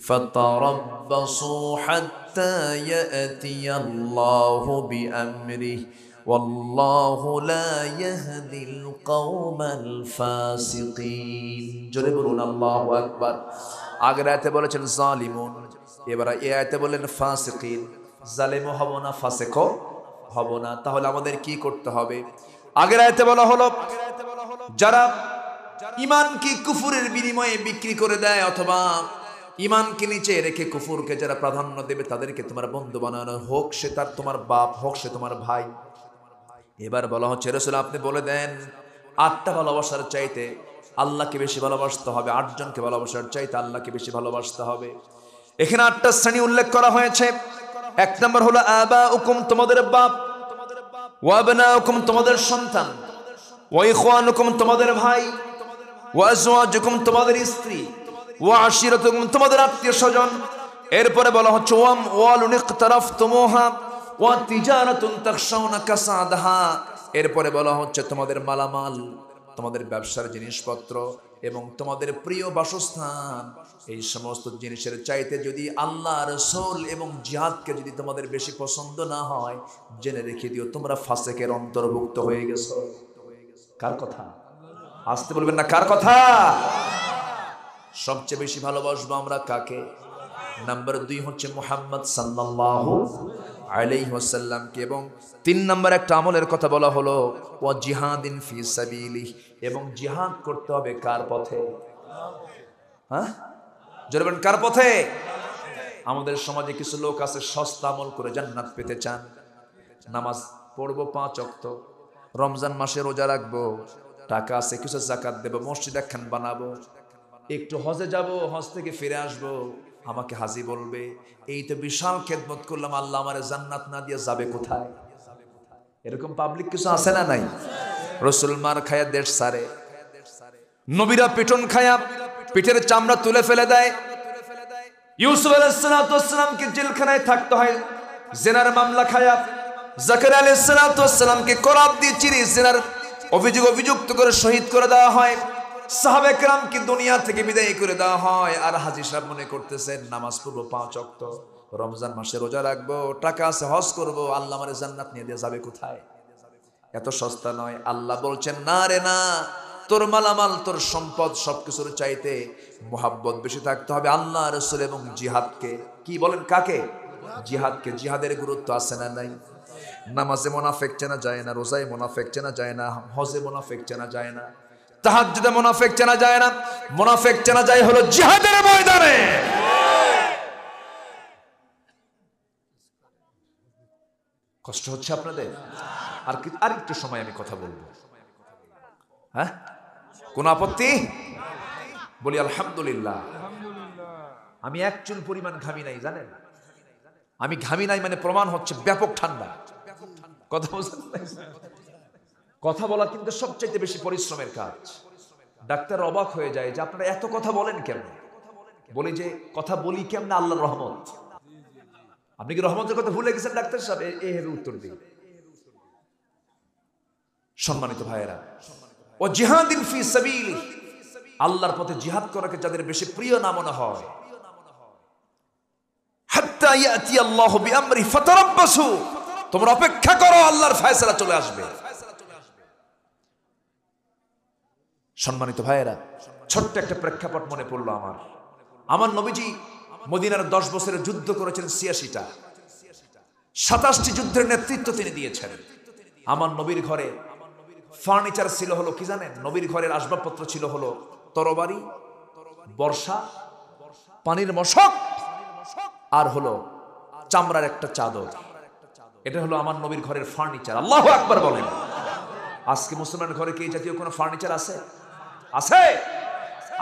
ফাতারাব্বাসু হাত্তা ইয়াতিয়াল্লাহু বিআমরিহি ওয়াল্লাহু লা ইয়াহদিল কওমাল ফাসিকিন। জোরে বলুন আল্লাহু আকবার। আগের আয়াতে বলেছেন জালিমুন, এবার এই আয়াতে বললেন ফাসিকিন। জালিমও হব না, ফাসিকও হব না। তাহলে আমাদের কি করতে হবে? আগের আয়াতে বলা হলো, যারা ঈমানকে কুফরের বিনিময়ে বিক্রি করে দেয়, অথবা ঈমানকে নিচে রেখে কুফরকে যারা প্রাধান্য দেবে, তাদেরকে তোমার বন্ধু বানানো, হোক সে তার তোমার বাপ, হোক সে তোমার ভাই। এবার বলা হচ্ছে, রাসূল আপনি বলে দেন, 8টা ভালোবাসার চাইতে আল্লাহকে বেশি ভালোবাসতে হবে, 8 জনকে ভালোবাসার চাইতে আল্লাহকে বেশি ভালোবাসতে হবে। এখানে 8টা শ্রেণী উল্লেখ করা হয়েছে। 1 নম্বর হলো আবাউকুম, তোমাদের বাপ, ওয়া আবনাউকুম, তোমাদের সন্তান, ওয়া ইখওয়ানুকুম, তোমাদের ভাই, ওয়া আজওয়াজুকুম, তোমাদের স্ত্রী, ওয়া আশিরাতুকুম, তোমাদের আত্মীয় স্বজন। এরপরে বলা হচ্ছে ওয়ালুন ইকতারাফতুমুহা ওয়া তিজারাতুন তাখশাউনা কাসাদাহা। এরপরে বলা হচ্ছে তোমাদের মালামাল, তোমাদের ব্যবসার জিনিসপত্র এবং তোমাদের প্রিয় বাসস্থান। এই সমস্ত জিনিসের চাইতে যদি আল্লাহ, রাসূল এবং জিহাদকে যদি তোমাদের বেশি পছন্দ না হয়, জেনে রেখে দিও তোমরা ফাসিকের অন্তর্ভুক্ত হয়ে গেছো। কার কথা? আসতে বলবেন না, কার কথা? সবচেয়ে বেশি ভালোবাসবো আমরা কাকে? নাম্বার 2 হচ্ছে মুহাম্মদ সাল্লাল্লাহু আলাইহি ওয়াসাল্লামকে। এবং 3 নম্বর একটা আমলের কথা বলা হলো, ওয়া জিহাদিন ফি সাবিলিহি, এবং জিহাদ করতে হবে কার পথে? হ্যাঁ জোরে বলেন, কার পথে? আমাদের সমাজে কিছু লোক আছে সস্তা আমল করে জান্নাত পেতে চান। নামাজ পড়বো 5 ওয়াক্ত, রমজান মাসে রোজা রাখবো, টাকা আছে কিছু যাকাত দেব, মসজিদ একখান বানাবো, একটু হজে যাব, হজ থেকে ফিরে আসবো, আমাকে হাজি বলবে। এই তো বিশাল খেদমত করলাম, আল্লাহ আমারে জান্নাত না দিয়ে যাবে কোথায়? এরকম পাবলিক কিছু আছে না নাই? রসুল মার খায়া দেশ সারে, নবীরা পিটন খায়া পিঠের চামড়া তুলে ফেলে দেয়। ইউসুফ আলাইহিস সালামকে জেলখানায় থাকতে হয় জিনার মামলা খায়া। জাকারিয়া আলাইহিস সালামকে করাত দিয়ে চিরে জিনার অভিযুক্ত করে শহীদ করে দেওয়া হয়। সাহাবে কেরামকে দুনিয়া থেকে বিদায় করে দেওয়া হয়। আর হাজী সাহেব মনে করতেছেন নামাজ পড়বো 5 ওয়াক্ত, রমজান মাসে রোজা রাখবো, টাকা আছে হজ করবো, আল্লাহ আমারে জান্নাত নিয়ে দিয়ে যাবে কোথায়? এত সস্তা নয়। আল্লাহ বলছেন না রে না, তোর মালামাল তোর সম্পদ সবকিছুর চাইতে মুহাব্বত বেশি থাকতে হবে আল্লাহ রাসূল এবং জিহাদকে। কি বলেন কাকে? জিহাদকে। জিহাদের গুরুত্ব আছে না নাই? নামাজে মুনাফিক চেনা যায় না, রোজায় মুনাফিক চেনা যায় না, হজে মুনাফিক চেনা যায় না, তাহাজ্জুদে মুনাফিক চেনা যায় না। মুনাফিক চেনা যায় হলো জিহাদের ময়দানে। কষ্ট হচ্ছে আপনাদের? আর একটু সময় আমি কথা বলবো, হ্যাঁ? কোন আপত্তি? বলি আলহামদুলিল্লাহ। আমি এক চুল পরিমাণ ঘামি নাই, জানেন? আমি ঘামি নাই মানে প্রমাণ হচ্ছে ব্যাপক ঠান্ডা। কথা বুঝলেন? কথা বলা কিন্তু সবচাইতে বেশি পরিশ্রমের কাজ। ডাক্তার অবাক হয়ে যায় যে আপনারা এত কথা বলেন কেন? বলি যে কথা বলি কেমন? আল্লাহর রহমত। আপনি কি রহমতের কথা ভুলে গেছেন ডাক্তার সাহেব? এই হেবে উত্তর দিন। সম্মানিত ভাইয়েরা, ও জিহাদিন ফি সাবিলি, আল্লাহর পথে জিহাদ করাকে যাদের বেশি প্রিয় না মনে হয়, হাত্তা ইয়াতি আল্লাহু বিআমরি ফাতারাব্বাসু, তোমরা অপেক্ষা করো, আল্লাহর ফয়সালা চলে আসবে। সম্মানিত ভাইয়েরা, ছোট্ট একটা প্রেক্ষাপট মনে পড়লো আমার নবীজি মদিনার 10 বছরের যুদ্ধ করেছেন 86টা, 27টি যুদ্ধের নেতৃত্ব তিনি দিয়েছেন। আমার নবীর ঘরে ফার্নিচার ছিল হলো কি জানেন? নবীর ঘরের আসবাবপত্র ছিল হলো তরবারি, বর্ষা, পানির মশক, আর হলো চামড়ার একটা চাদর। এটা হলো আমার নবীর ঘরের ফার্নিচার। আল্লাহু আকবার বলেন। আজকে মুসলমানের ঘরে কি এই জাতীয় কোনো ফার্নিচার আছে? আছে?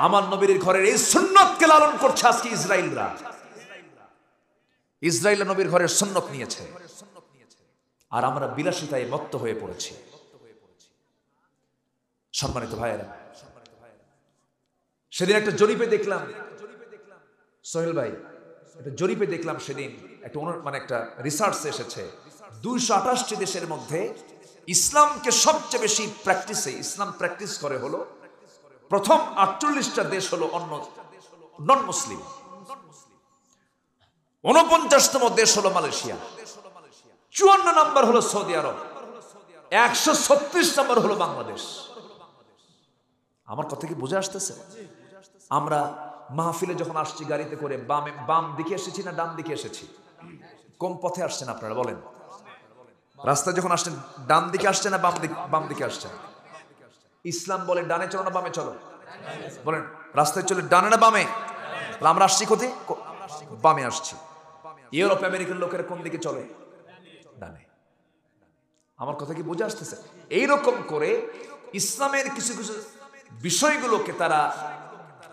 আমার নবীর ঘরের এই সুন্নতকে লালন করছে আজকে ইসরায়েলরা। ইসরায়েল নবীর ঘরের সুন্নত নিয়েছে, আর আমরা বিলাসিতায় মত্ত হয়ে পড়েছি। সম্মানিত ভাইয়েরা, সেদিন একটা জরিপে দেখলাম, সোহেল ভাই, একটা জরিপে দেখলাম সেদিন, একটা রিসার্চ এসেছে 228টি দেশের মধ্যে ইসলামকে সবচেয়ে বেশি ইসলাম প্র্যাকটিস করে হলো প্রথম 48টা দেশ হলো অন্য নন মুসলিম। 49তম দেশ হলো মালয়েশিয়া, 54 নম্বর হলো সৌদি আরব, 136 নম্বর হলো বাংলাদেশ। আমার কথা কি বুঝে আসতেছে? আমরা মাহফিলে যখন আসছি গাড়িতে করে বাম দিকে এসেছি না ডান দিকে এসেছি? কোন পথে আসছেন আপনারা বলেন? রাস্তায় যখন আসছেন ডান দিকে আসছেন না বাম দিকে আসছেন? ইসলাম বলে ডানে চলো না বামে চলো? বলেন রাস্তায় চলে ডানে না বামে? আমরা আসছি কোথায়? বামে আসছি। ইউরোপ আমেরিকান লোকেরা কোন দিকে চলে? ডানে। আমার কথা কি বুঝে আসতেছে? এইরকম করে ইসলামের কিছু কিছু বিষয়গুলোকে তারা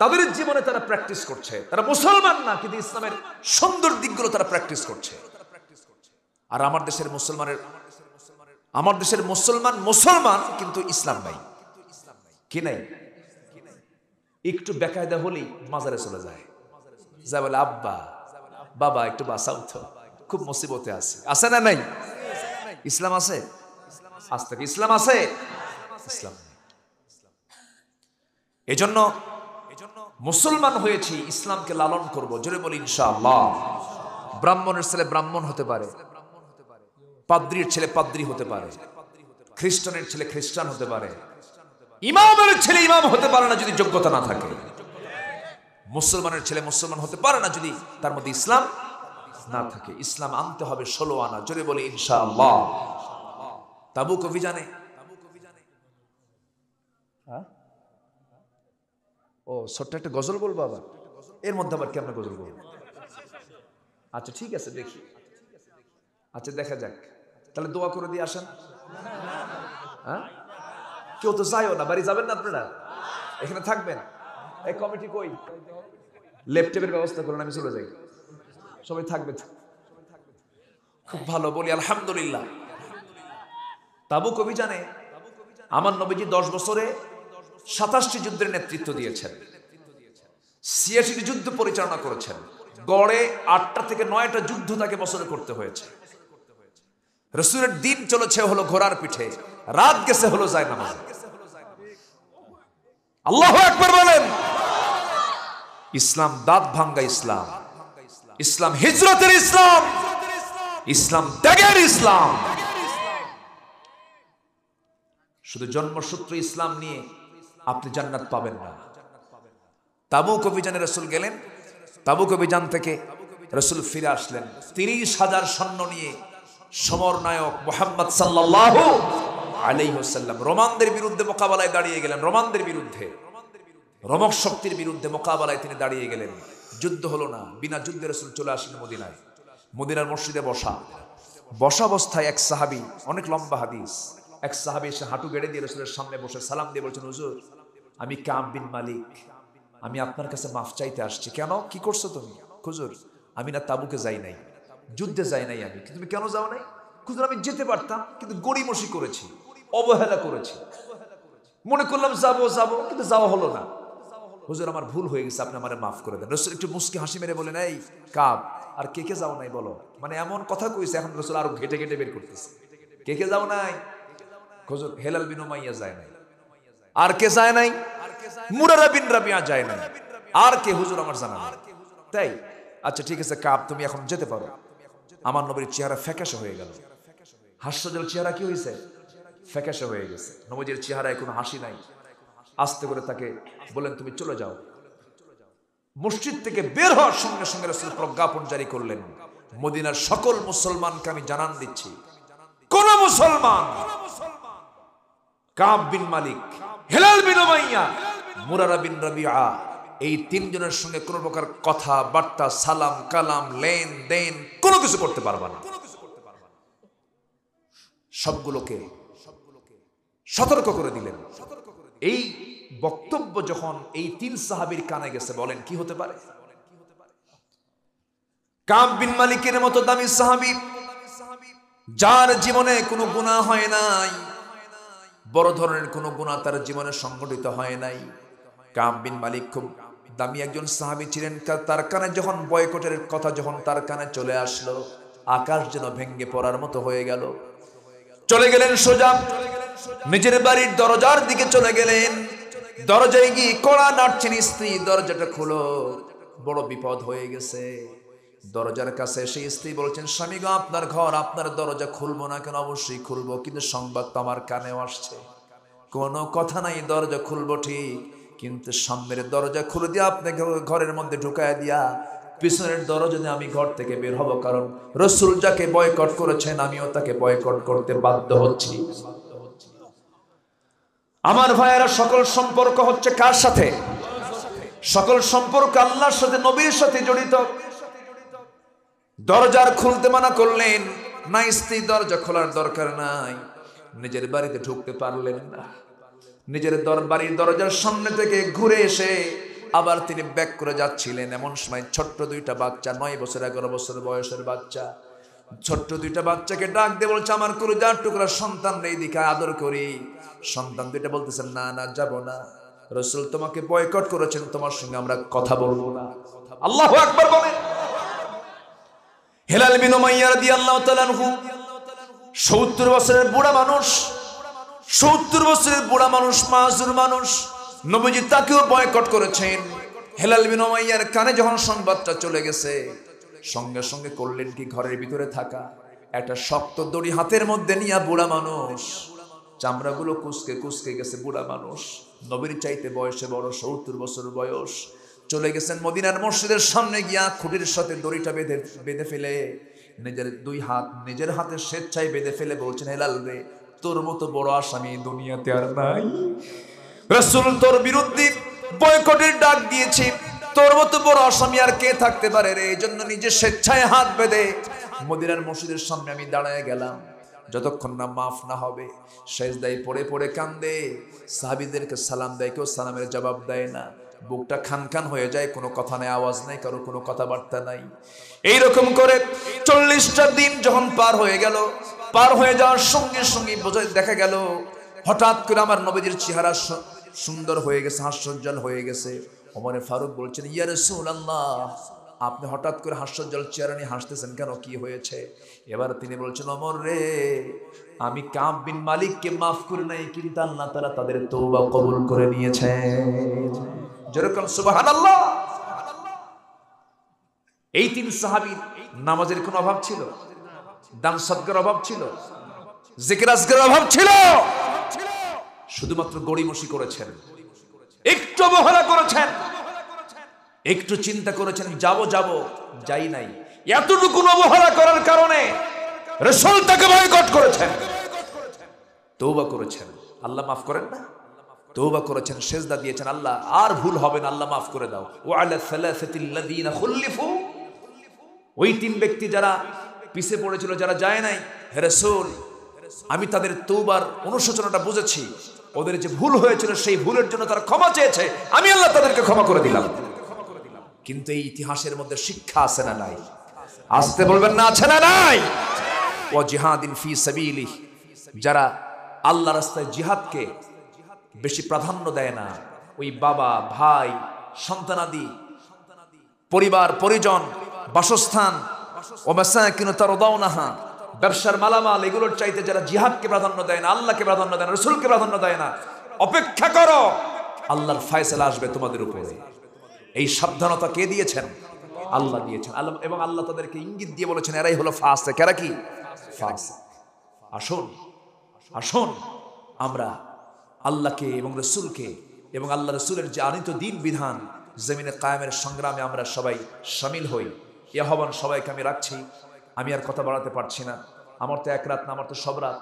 তাদের জীবনে তারা প্র্যাকটিস করছে। তারা মুসলমান না, কিন্তু ইসলামের সুন্দর দিকগুলো তারা প্র্যাকটিস করছে। আর আমার দেশের মুসলমান কিন্তু ইসলাম নাই। কি নাই? একটু বেকায়দা হলেই মাজারে চলে যায়, যা বলে আব্বা বাবা একটু বাঁচাও তো, খুব মুসিবতে আছে না নাই? ইসলাম আছে? আজ থেকে ইসলাম আছে? ইসলাম। এজন্য মুসলমান হয়েছি, ইসলামকে লালন করব। জোরে বলি ইনশাআল্লাহ। ব্রাহ্মণের ছেলে ব্রাহ্মণ হতে পারে, পাদ্রীর ছেলে পাদ্রী হতে পারে, খ্রিস্টানের ছেলে খ্রিস্টান হতে পারে, ইমামের ছেলে ইমাম হতে পারে না যদি যোগ্যতা না থাকে। মুসলমানের ছেলে মুসলমান হতে পারে না যদি তার মধ্যে ইসলাম না থাকে। ইসলাম আনতে হবে 16 আনা। জোরে বলি ইনশাআল্লাহ। তাবুক অভিযানে ছোট্ট একটা গজল বলবো আবার? এর মধ্যে আবার কেমন গজল বলবো? আচ্ছা ঠিক আছে, দেখি। আচ্ছা দেখা যাক, তাহলে দোয়া করে দিয়ে আসেন। হ্যাঁ, কেউ তো যাইও না, বাড়ি যাবেন না আপনারা, এখানে থাকবেন। এই কমিটি কই, ল্যাপটপের ব্যবস্থা করুন, আমি চলে যাই, সবাই থাকবে তো। খুব ভালো, বলি আলহামদুলিল্লাহ। তাবুক অভিযানে আমার নবীজি 10 বছরে 27টি যুদ্ধের নেতৃত্ব দিয়েছেন, 86টি যুদ্ধ পরিচালনা করেছেন। গড়ে 8টা থেকে 9টা যুদ্ধ তাকে বছরে করতে হয়েছে। রাসূলের দিন চলেছে হলো ঘোড়ার পিঠে, রাত গেছে হলো জায়নামাজে। আল্লাহু আকবার বলেন। ইসলাম দাঁত ভাঙ্গা ইসলাম, ইসলাম হিজরতের ইসলাম, ইসলাম ত্যাগের ইসলাম। শুধু জন্মসূত্র ইসলাম নিয়ে আপনি জান্নাত পাবেন না। তাবুক অভিযানে রাসূল গেলেন, তাবুক অভিযান থেকে রাসূল ফিরে আসলেন 30,000 সৈন্য নিয়ে। সমরনায়ক মুহাম্মদ সাল্লাল্লাহু আলাইহি ওয়াসাল্লাম রোমানদের বিরুদ্ধে মোকাবেলায় দাঁড়িয়ে গেলেন। রোমানদের বিরুদ্ধে, রোমক শক্তির বিরুদ্ধে মোকাবেলায় তিনি দাঁড়িয়ে গেলেন। যুদ্ধ হলো না, বিনা যুদ্ধে রাসূল চলে আসলেন মদিনায়। মদিনার মসজিদে বসা অবস্থায় এক সাহাবী, অনেক লম্বা হাদিস, এক সাহাবী এসে হাঁটু গেড়ে দিয়ে রাসূলের সামনে বসে সালাম দিয়ে বলছেন, হুজুর আমি কাব বিন মালিক, আমি আপনার কাছে মাফ চাইতে আসছি। কেন, কি করছো তুমি? হুজুর আমি না তাবুকে যাই নাই, যুদ্ধে যাই নাই আমি। তুমি কেন যাও নাই? হুজুর আমি যেতে পারতাম, কিন্তু গড়িমসি করেছি, অবহেলা করেছি, মনে করলাম যাবো, কিন্তু যাওয়া হলো না। হুজুর আমার ভুল হয়ে গেছে, আপনি আমারে মাফ করে দেন। রাসূল একটু মুস্কি হাসি মেরে বলেন, এই কাব, আর কে কে যাও নাই বলো। মানে এমন কথা কইছে, এখন রাসূল আরো ঘেটে ঘেটে বের করতেছে, কে কে যাও নাই? হুজুর হেলাল বিন উমাইয়া যায় নাই। আর কে যায় নাই? মুরারা বিন রাবিয়া যায় নাই। আর কে? হুজুর আমার জানা নেই। তাই আচ্ছা ঠিক আছে কাব, তুমি এখন যেতে পারো। আমার নবীর চেহারা ফ্যাকাশে হয়ে গেল। হাস্যজল চেহারা কি হয়েছে? ফ্যাকাশে হয়ে গেছে। নবীর চেহারায় কোনো হাসি নাই। আস্তে করে তাকে বলেন, তুমি চলে যাও। মসজিদ থেকে বের হওয়ার সঙ্গে সঙ্গে রাসূল প্রজ্ঞাপন জারি করলেন, মদিনার সকল মুসলমানকে আমি জানান দিচ্ছি, কোন মুসলমান কাব বিন মালিক, হেলাল বিন উমাইয়া, মুরারা বিন রাবিয়া, এই তিনজনের সঙ্গে কোনো প্রকার কথা বার্তা, সালাম কালাম, লেন দেন কোনো কিছু করতে পারবা না। সবগুলোকে সতর্ক করে দিলেন। এই বক্তব্য যখন এই 3 সাহাবীর কানে গেছে, বলেন কি হতে পারে? কাব বিন মালিকের মতো দামি সাহাবী, যার জীবনে কোনো গুনাহ হয় নাই, বড় ধরনের কোনো গুনাহ তার জীবনে সংঘটিত হয় নাই। কাব বিন মালিক খুব দামি একজন সাহাবী ছিলেন। তার কানে যখন বয়কটের কথা যখন তার কানে চলে আসলো, আকাশ যেন ভেঙে পড়ার মতো হয়ে গেল। চলে গেলেন সোজা নিজের বাড়ির দরজার দিকে চলে গেলেন। দরজায় গিয়ে কড়া নাড়ছেন স্ত্রী, দরজাটা খুলো, বড় বিপদ হয়ে গেছে। দরজার কাছে সেই স্ত্রী বলছেন, স্বামী গো আপনার ঘর, আপনার দরজা খুলবো না কেন? অবশ্যই খুলবো, কিন্তু সংবাদ তো আমার কানেও আসছে। কোনো কথা নাই, দরজা খুলবো ঠিক, কিন্তু সামনের দরজা খুলে দিয়ে আপনাকে ঘরের মধ্যে ঢুকায় দিয়া পিছনের দরজা দিয়ে আমি ঘর থেকে বের হব, কারণ রাসূল যাকে বয়কট করেছেন আমিও তাকে বয়কট করতে বাধ্য হচ্ছি। আমার ভাইয়েরা, সকল সম্পর্ক হচ্ছে কার সাথে? সকল সম্পর্ক আল্লাহর সাথে, নবীর সাথে জড়িত। দরজার খুলতে মানা করলেন না, স্ত্রী দরজা খোলার দরকার নাই। নিজের বাড়িতে ঢুকতে পারলেন না। নিজের বাড়ির দরজার সামনে থেকে ঘুরে এসে আবার তিনি ব্যাক করে যাচ্ছিলেন। এমন সময় ছোট্ট 2টা বাচ্চা, 9 বছর 11 বছর বয়সের বাচ্চা, ছোট্ট 2টা বাচ্চাকে ডাক দিয়ে বলছে, আমার কলিজার টুকরা সন্তান রে, দিকে আদর করি। সন্তান 2টা বলতেছেন, না না যাব না, রাসূল তোমাকে বয়কট করেছেন, তোমার সঙ্গে আমরা কথা বলবো না। আল্লাহু আকবার বলেন। হেলাল বিন উমাইয়া রাদিয়াল্লাহু তাআলা আনহু 70 বছরের বুড়া মানুষ, 70 বছরের বুড়া মানুষ, মাযুর মানুষ। নবীজি তাকেও বয়কট করেছেন। হেলাল বিন উমাইয়ার কানে যখন সংবাদটা চলে গেছে, সঙ্গে সঙ্গে করলেন কি, ঘরের ভিতরে থাকা একটা শক্ত দড়ি হাতের মধ্যে নিয়ে, বুড়া মানুষ, চামড়াগুলো কুচকে কুচকে গেছে, বুড়া মানুষ, নবীর চাইতে বয়সে বড়, 70 বছর বয়স, চলে গেছেন মদিনার মসজিদের সামনে গিয়া খুঁটির সাথে দড়িটা বেঁধে ফেলে নিজের 2 হাত নিজের হাতে স্বেচ্ছায় বেঁধে ফেলে বলছেন, হেলাল রে, তোর মতো বড় আসামি দুনিয়াতে আর নাই। রাসূল তোর বিরুদ্ধে বয়কটের ডাক দিয়েছে, তোর মতো বড় আসামি আর কে থাকতে পারে রে। এই জন্য নিজে স্বেচ্ছায় হাত বেঁধে মদিনার মসজিদের সামনে আমি দাঁড়ায় গেলাম। যতক্ষণ না মাফ না হবে সেজদায় পড়ে পড়ে কান্দে, সাহাবীদেরকে সালাম দেয়, কেউ সালামের জবাব দেয় না। বুকটা খান খান হয়ে যায়, কোনো কথা নাই, আওয়াজ নাই, কারো কোনো কথাবার্তা নাই। এইরকম করে 40টা দিন যখন পার হয়ে গেল, পার হয়ে যাওয়ার সঙ্গে সঙ্গে দেখা গেল হঠাৎ করে আমার নবীজির চেহারা সুন্দর হয়ে গেছে, হাস্যোজ্জ্বল হয়ে গেছে। ওমর ফারুক বলছেন, ইয়া রাসূলুল্লাহ, আপনি হঠাৎ করে হাস্যোজ্জ্বল চেহারা নিয়ে হাসতেছেন কেন, কি হয়েছে? এবার তিনি বলছেন, ওমর রে, আমি কাব বিন মালিককে মাফ করে নাই, কিন্তু আল্লাহ তাআলা তাদের তওবা কবুল করে নিয়েছেন। যেরকম সুবহানাল্লাহ। এই 3 সাহাবীর নামাজের কোনো অভাব ছিল? দান সদকার অভাব ছিল? জিকির আজকারের অভাব ছিল? শুধুমাত্র গড়িমসি করেছেন, একটু অবহেলা করেছেন, একটু চিন্তা করেছেন যাব যাই নাই। এতটুকু অবহেলা করার কারণে রাসূল তাকে বয়কট করেছেন। তওবা করেছেন, আল্লাহ মাফ করেন না? তওবা করেছেন, সেজদা দিয়েছেন, আল্লাহ আর ভুল হবে না, আল্লাহ মাফ করে দাও। ওয়া আলা সালাসাতিল্লাযিনা খুল্লিফু, ওই 3 ব্যক্তি যারা পিছে পড়েছিল, যারা যায় নাই, হে রাসূল আমি তাদের তওবার অনুশোচনাটা বুঝেছি, ওদের যে ভুল হয়েছিল সেই ভুলের জন্য তারা ক্ষমা চেয়েছে, আমি আল্লাহ তাদেরকে ক্ষমা করে দিলাম। কিন্তু এই ইতিহাসের মধ্যে শিক্ষা আছে না নাই? আসতে বলবেন না, আছে না নাই? ওয়া জিহাদিন ফি সাবিলিহ, যারা আল্লাহ রাস্তায় জিহাদকে বেশি প্রাধান্য দেয় না, ওই বাবা ভাই সন্তানাদি পরিবার পরিজন বাসস্থান ও মাসাকিন তারদাউনাহা, ব্যবসার মালামাল, এগুলোর চাইতে যারা জিহাদকে প্রাধান্য দেয় না, আল্লাহকে প্রাধান্য দেয় না, রাসূলকে প্রাধান্য দেয় না, অপেক্ষা করো, আল্লাহর ফয়সালা আসবে তোমাদের উপরে। এই সাবধানতা কে দিয়েছেন? আল্লাহ দিয়েছেন। আল্লাহ, এবং আল্লাহ তাদেরকে ইঙ্গিত দিয়ে বলেছেন এরাই হলো ফাসিক। এরা কি? ফাসিক। আসুন আসুন আমরা আল্লাহকে এবং রাসূলকে এবং আল্লাহ রাসূলের যে আনিত দিন বিধান জমিনে কায়েমের সংগ্রামে আমরা সবাই শামিল হই। এ আহ্বান সবাইকে আমি রাখছি। আমি আর কথা বাড়াতে পারছি না। আমার তো এক রাত না, আমার তো সব রাত,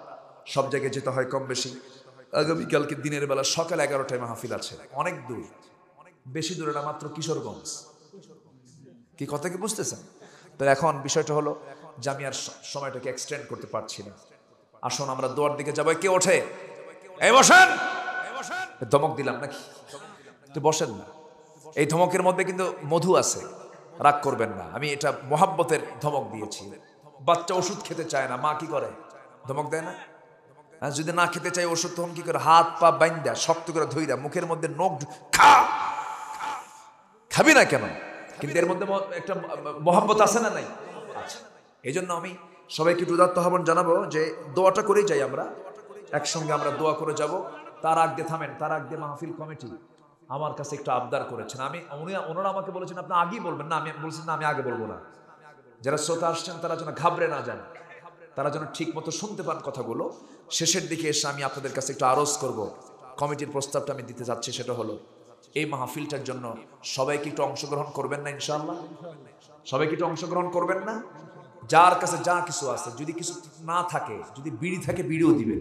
সব জায়গায় যেতে হয় কম বেশি। আগামীকালকে দিনের বেলা সকাল 11টায় মাহফিল আছে, অনেক দূর, বেশি দূরে না, মাত্র কিশোরগঞ্জ। কি কথা কি বুঝতেছেন? তো এখন বিষয়টা হলো যে আমি আর সময়টাকে এক্সটেন্ড করতে পারছি না। আসুন আমরা দোয়ার দিকে যাবো। কে ওঠে? এই বসেন। ধমক দিলাম নাকি? একটু বসেন না। এই ধমকের মধ্যে কিন্তু মধু আছে, রাগ করবেন না। আমি এটা মোহাব্বতের ধমক দিয়েছি। বাচ্চা ওষুধ খেতে চায় না, মা কি করে? ধমক দেয় না? যদি না খেতে চাই ওষুধ, তখন কি করে? হাত পা বাইন্দা শক্ত করে ধইরা মুখের মধ্যে নখ খা, খাবি না কেন? কিন্তু এর মধ্যে একটা মোহাব্বত আছে না নাই? আচ্ছা, এই জন্য আমি সবাইকে একটু উদাত্ত আহ্বান জানাবো যে দোয়াটা করেই যাই আমরা, একসঙ্গে আমরা দোয়া করে যাব। তার আগে থামেন, তার আগে মাহফিল কমিটি আমার কাছে একটু আবদার করেছেন। ওনারা আমাকে বলেছেন আপনি আগেই বলবেন না, আমি বলছেন না আমি আগে বলবো না। যারা শ্রোতা আসছেন তারা যেন ঘাবড়ে না যান, তারা যেন ঠিক মতো শুনতে পান কথাগুলো। শেষের দিকে এসে আমি আপনাদের কাছে একটু আরজ করব। কমিটির প্রস্তাবটা আমি দিতে যাচ্ছি, সেটা হলো এই মাহফিলটার জন্য সবাইকে একটু অংশগ্রহণ করবেন না ইনশাআল্লাহ? সবাইকে একটু অংশগ্রহণ করবেন না? যার কাছে যা কিছু আছে, যদি কিছু না থাকে, যদি বিড়ি থাকে বিড়িও দিবেন।